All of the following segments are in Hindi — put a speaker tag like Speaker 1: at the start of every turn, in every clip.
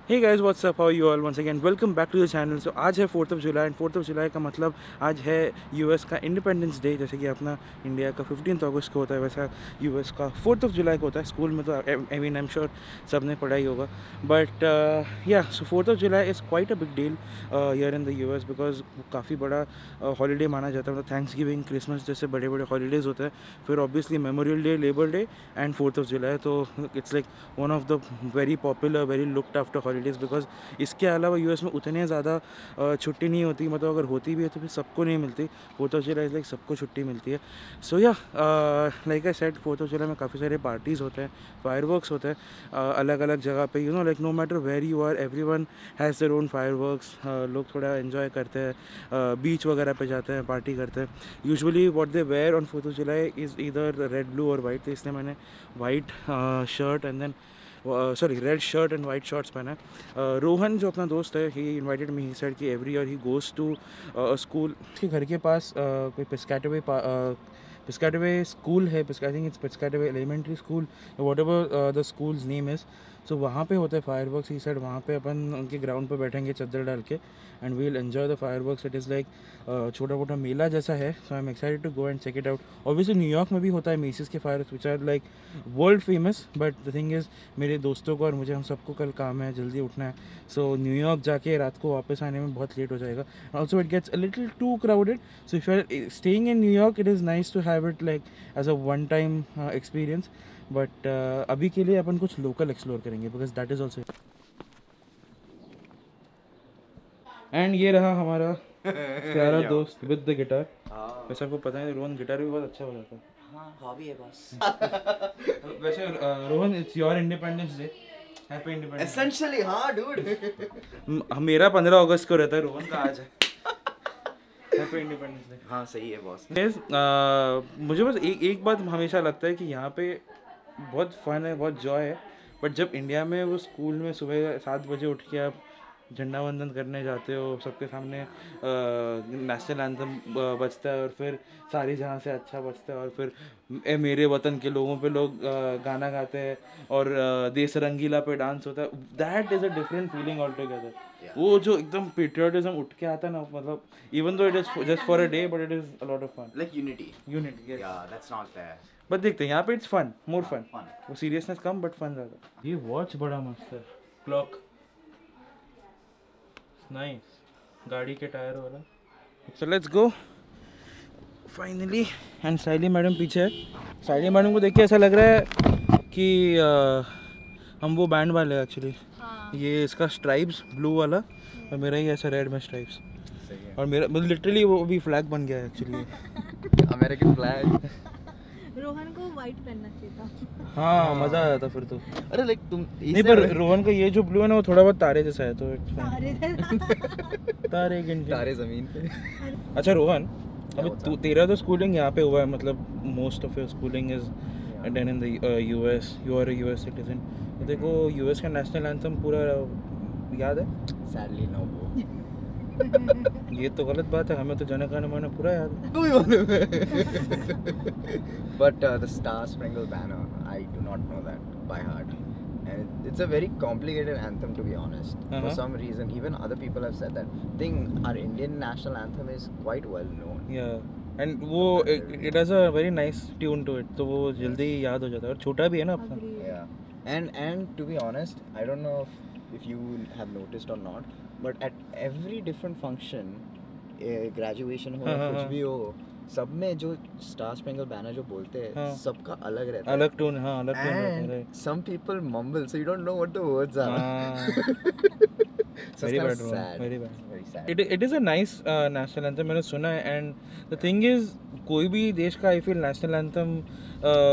Speaker 1: Hey guys, what's up? How are you all? Once again, welcome back to the channel. So आज है 4th of July and 4th of जुलाई का मतलब आज है यूएस का इंडिपेंडेंस डे। जैसे कि अपना इंडिया का 15th अगस्त को होता है, वैसा यूएस का 4th ऑफ जुलाई को होता है। स्कूल में तो I mean I am sure सब ने पढ़ा ही होगा, बट या सो 4th of July is quite a big deal here in the US because काफ़ी बड़ा हॉलीडे माना जाता है। मतलब थैंक्स गिविंग, क्रिसमस जैसे बड़े बड़े हॉलीडेज़ होते हैं, फिर obviously memorial day, labour day and 4th of July. तो it's like one of the very popular, very looked after holidays because इसके अलावा यूएस में उतने ज़्यादा छुट्टी नहीं होती। मतलब अगर होती भी है तो फिर सबको नहीं मिलती। 4th ऑफ जुलाई लाइक सबको छुट्टी मिलती है। सो या like I said 4th of जुलाई में काफ़ी सारे पार्टीज़ होते हैं, फायरवर्क्स होते हैं अलग अलग जगह पे। You know like no matter where you are, everyone has their own fireworks. लोग थोड़ा एंजॉय करते हैं, बीच वगैरह पे जाते हैं, पार्टी करते हैं। Usually what they wear on 4th of July is either red, blue और वाइट। तो इसलिए मैंने white shirt and then sorry red shirt and white shorts पहना है। रोहन जो अपना दोस्त है, he invited me. He said कि every year he goes to school. उसके घर के पास कोई पिस्काटवे स्कूल है। I think it's Piscataway elementary school, whatever the school's name is. सो वहाँ पे होते हैं फायरवर्क्स। ही सेड वहाँ पे अपन उनके ग्राउंड पे बैठेंगे चद्दर डाल के and we will enjoy the fireworks. It is like छोटा मोटा मेला जैसा है। So I am excited to go and check it out. Obviously New York में भी होता है मेसिस के fireworks which are like world famous, but the thing is मेरे दोस्तों को और मुझे, हम सबको कल काम है, जल्दी उठना है। सो न्यूयॉर्क जाके रात को वापस आने में बहुत लेट हो जाएगा। Also it gets a little too crowded. So if you are staying in New York it is nice to have it like as a one time experience. But अभी के लिए अपन कुछ लोकल एक्सप्लोर करेंगे because that is also. And ये रहा हमारा प्यारा दोस्त विद द गिटार। वैसे आपको पता है रोहन गिटार भी बहुत अच्छा बजाता है।
Speaker 2: हाँ, हॉबी है बस।
Speaker 1: वैसे Rohan, it's your independence day. Happy independence.
Speaker 2: Essentially हाँ डूड।
Speaker 1: मेरा 15 अगस्त को रहता है, रोहन का आज है। Happy independence day.
Speaker 2: हाँ सही है बॉस।
Speaker 1: मुझे बस एक बात हमेशा लगता है कि यहाँ पे बहुत फन है, बहुत जॉय है। बट जब इंडिया में वो स्कूल में सुबह 7 बजे उठ के आप झंडा वंदन करने जाते हो, सबके सामने नेशनल एंथम बजता है और फिर सारी जहाँ से अच्छा बजता है और फिर ए मेरे वतन के लोगों पे लोग गाना गाते हैं और देश रंगीला पे डांस होता है, that is a different feeling all together. वो जो एकदम पेट्रियोटिज्म उठ के आता है ना, मतलब even though it is just for a day but it is a lot of fun,
Speaker 2: like unity.
Speaker 1: Unity.
Speaker 2: या दैट्स नॉट देयर।
Speaker 1: बट देखते हैं यहाँ पे it's fun, more fun.
Speaker 2: fun.
Speaker 1: वो सीरियसनेस कम बट फन ज़्यादा। ये वॉच बड़ा मस्त है, क्लॉक नाइस, गाड़ी के टायर वाला। So let's go finally. And Saili madam पीछे है। साइली मैडम को देख के ऐसा लग रहा है कि हम वो बैंड वाले हैं एक्चुअली। ये इसका स्ट्राइप्स ब्लू वाला और मेरा ही ऐसा रेड में स्ट्राइप्स। और मेरा लिटरली वो भी फ्लैग बन गया है एक्चुअली,
Speaker 2: अमेरिकन फ्लैग।
Speaker 3: रोहन को वाइट पहनना चाहिए था।
Speaker 1: हाँ मज़ा आया था फिर तो।
Speaker 2: अरे लाइक तुम
Speaker 1: नहीं पर रोहन का ये जो ब्लू है ना वो थोड़ा बहुत तारे जैसा है तो तारे गिनती।
Speaker 2: तारे जमीन पे।
Speaker 1: अच्छा रोहन, अभी तेरा तो स्कूलिंग यहाँ पे हुआ है, मतलब most of your schooling is done in the US, you are a US citizen. तो देखो यूएस का नेशनल एंथम पूरा याद है?
Speaker 2: Sadly no bro.
Speaker 1: ये तो गलत बात है, हमें तो जन गण मन पूरा याद है।
Speaker 2: But the Star Spangled Banner, I do not know that by heart. And it's a very complicated anthem, to be honest. For some reason, even other people have said that. I think our Indian national anthem is quite well known.
Speaker 1: Yeah, and वो it has a very nice tune to it, तो वो jल्दी याद हो जाता है और छोटा भी है ना अपना।
Speaker 2: Yeah, and to be honest, I don't know if you have noticed or not, but at every different function, graduation हो या कुछ भी हो, सब में जो स्टार स्पेंगल बैनर जो बोलते हैं सबका अलग रहता है,
Speaker 1: अलग टोन। हाँ अलग टोन रहता है।
Speaker 2: some people mumble so you don't know what the words are. So
Speaker 1: very bad,
Speaker 2: sad.
Speaker 1: very bad.
Speaker 2: Very sad.
Speaker 1: It is a nice national anthem, मैंने सुना है। and the thing is कोई भी देश का आई फील नेशनल एंथम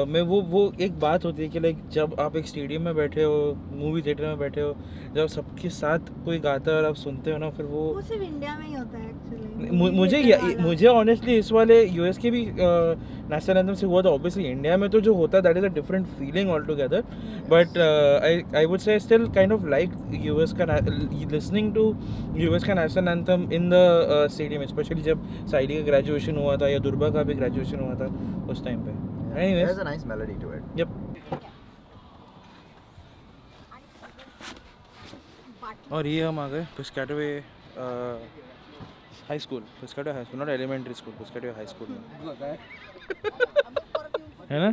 Speaker 1: में वो एक बात होती है कि लाइक जब आप एक स्टेडियम में बैठे हो, मूवी थिएटर में बैठे हो, जब सबके साथ कोई गाता है और आप सुनते हो ना, फिर वो
Speaker 3: सिर्फ इंडिया में ही होता है एक्चुअली।
Speaker 1: मुझे ऑनेस्टली इस वाले यूएस के भी नेशनल एंथम से हुआ था। ऑब्वियसली इंडिया में तो जो होता है that is a different feeling all together, but I would say still kind of like US का लिसनिंग टू यूएस का national anthem in the stadium, specially जब साइली का ग्रेजुएशन हुआ था या दुर्बा का भी ग्रेजुएशन हुआ था उस टाइम पे। Anyways,
Speaker 2: there's a nice melody to it.
Speaker 1: Yep.
Speaker 3: Exactly.
Speaker 1: और ये हम आ गए Piscataway high school, Piscataway high school, not elementary school, Piscataway high school में है ना।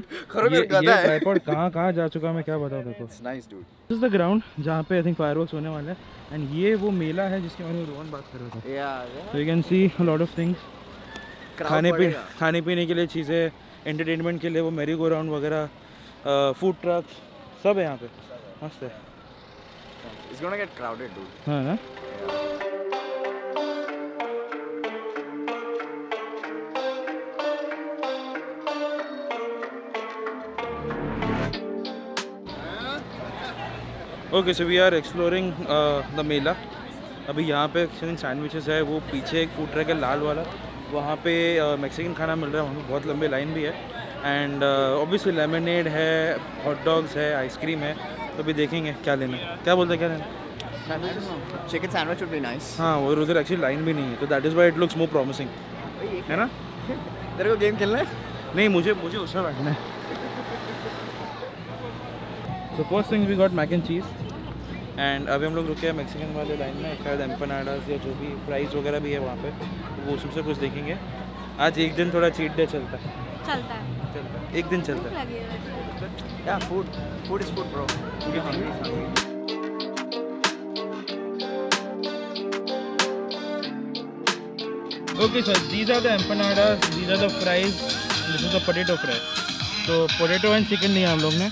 Speaker 1: ये ट्राइपॉड कहाँ जा चुका मैं क्या बताऊँ देखो।
Speaker 2: Nice dude.
Speaker 1: This is the ground जहाँ पे आई थिंक फायरवर्क्स होने वाले हैं एंड ये वो मेला है जिसके बारे में रोहन बात कर रहा था। तो you can see a lot of things, खाने पीने के लिए चीज़ें, एंटरटेनमेंट के लिए वो मेरी गो राउंड वगैरह, फूड ट्रक सब है यहाँ पे, मस्त है।
Speaker 2: It's gonna get crowded, dude.
Speaker 1: हाँ ना। Okay so we are exploring the मेला। अभी यहाँ पे सैंडविचेस है, वो पीछे एक फूड ट्रक है लाल वाला, वहाँ पे मैक्सिकन खाना मिल रहा है, वहाँ पे बहुत लंबी लाइन भी है एंड ऑब्वियसली लेमनेड है, हॉट डॉग्स है, आइसक्रीम है। तो अभी देखेंगे क्या लेना है। क्या बोलते हैं क्या लेना?
Speaker 2: Chicken sandwich would be nice.
Speaker 1: हाँ, और उधर एक्चुअली लाइन भी नहीं है, तो that is why it looks more promising, है ना।
Speaker 2: तेरे को गेम खेलना है?
Speaker 1: नहीं, मुझे उसमें बैठना है। तो first thing we got mac and cheese and अभी हम लोग रुके हैं मैक्सिकन वाले लाइन में, शायद एम्पनाडास या जो भी फ्राइज़ वगैरह भी है वहाँ पे, वो उसमें कुछ देखेंगे। आज एक दिन थोड़ा चीट डे चलता है, एक दिन चलता है।
Speaker 2: या food is food bro.
Speaker 1: Okay, so these are the empanadas, these are the fries, this is the potato fry. तो पोटैटो एंड चिकन लिया हम लोग ने।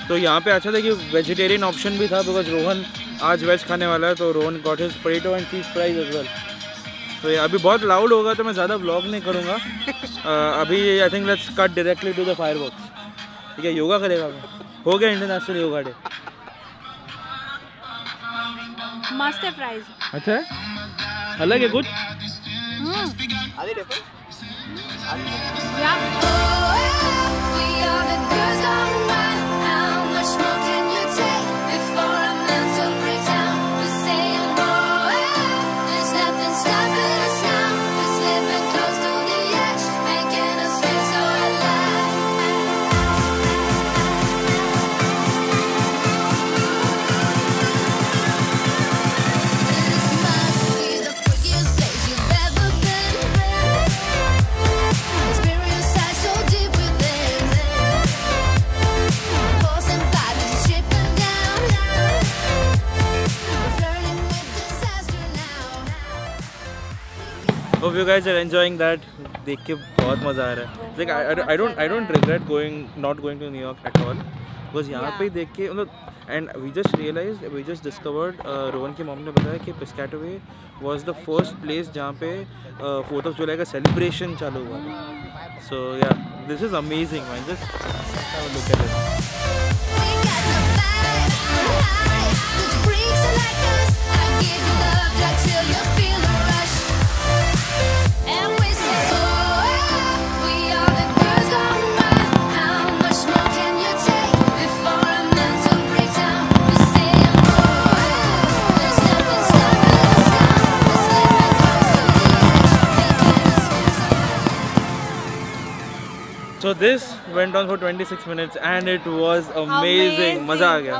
Speaker 1: तो यहाँ पे अच्छा था कि वेजिटेरियन ऑप्शन भी था, बिकॉज रोहन आज वेज खाने वाला है, तो Rohan got his potato and cheese fries as well. तो ये अभी बहुत लाउड होगा तो मैं ज़्यादा व्लॉग नहीं करूँगा। अभी I think let's cut directly to the fireworks. ठीक है, योगा करेगा मैं, हो गया इंटरनेशनल योगा डे।
Speaker 3: मस्त है फ्राइज।
Speaker 1: अच्छा है, अलग है कुछ।
Speaker 2: आगे देखो।
Speaker 1: Hope you guys are enjoying that. देख के बहुत मज़ा आ रहा है। Like I don't regret not going to New York at all. Because यहाँ पे देख के मतलब and we just discovered Rohan की मॉम ने बताया कि पिस्काटवे was the first place जहाँ पे 4th of July का celebration चालू हुआ था। So yeah, this is amazing man. Just have a look at it. So this went on for 26 minutes and it was amazing. मज़ा आ गया,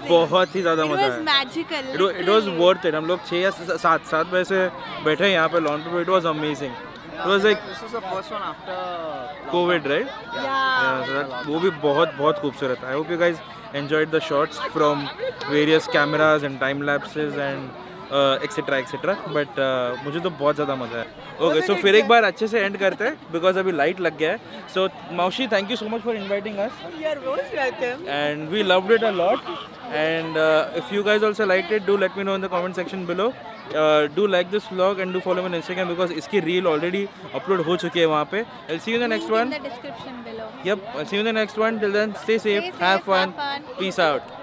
Speaker 1: बहुत ही ज़्यादा मज़ा आया।
Speaker 3: Magical,
Speaker 1: it was worth it. हम लोग 6 या 7 बजे से बैठे यहाँ पे लॉन पे, it was amazing. It was like
Speaker 2: this was the first one after
Speaker 1: COVID, right? Yeah. So that, वो भी बहुत खूबसूरत है। I hope you guys enjoyed the shots from various cameras and time lapses and etcetera but मुझे तो बहुत ज़्यादा मज़ा है। ओके सो फिर एक बार अच्छे से एंड करते हैं बिकॉज अभी लाइट लग गया है। सो माउशी, thank you so much for inviting us.
Speaker 3: You are most welcome.
Speaker 1: And we loved it a lot. And if you guys also liked it, do let me know in the comment section below. Do like this vlog and do follow me on Instagram because इसकी reel already upload हो चुकी है वहाँ पे। I'll see you in the next one.
Speaker 3: In the description below.
Speaker 1: Yep, I'll see you in the next one. Till then, stay safe, have fun. Peace out.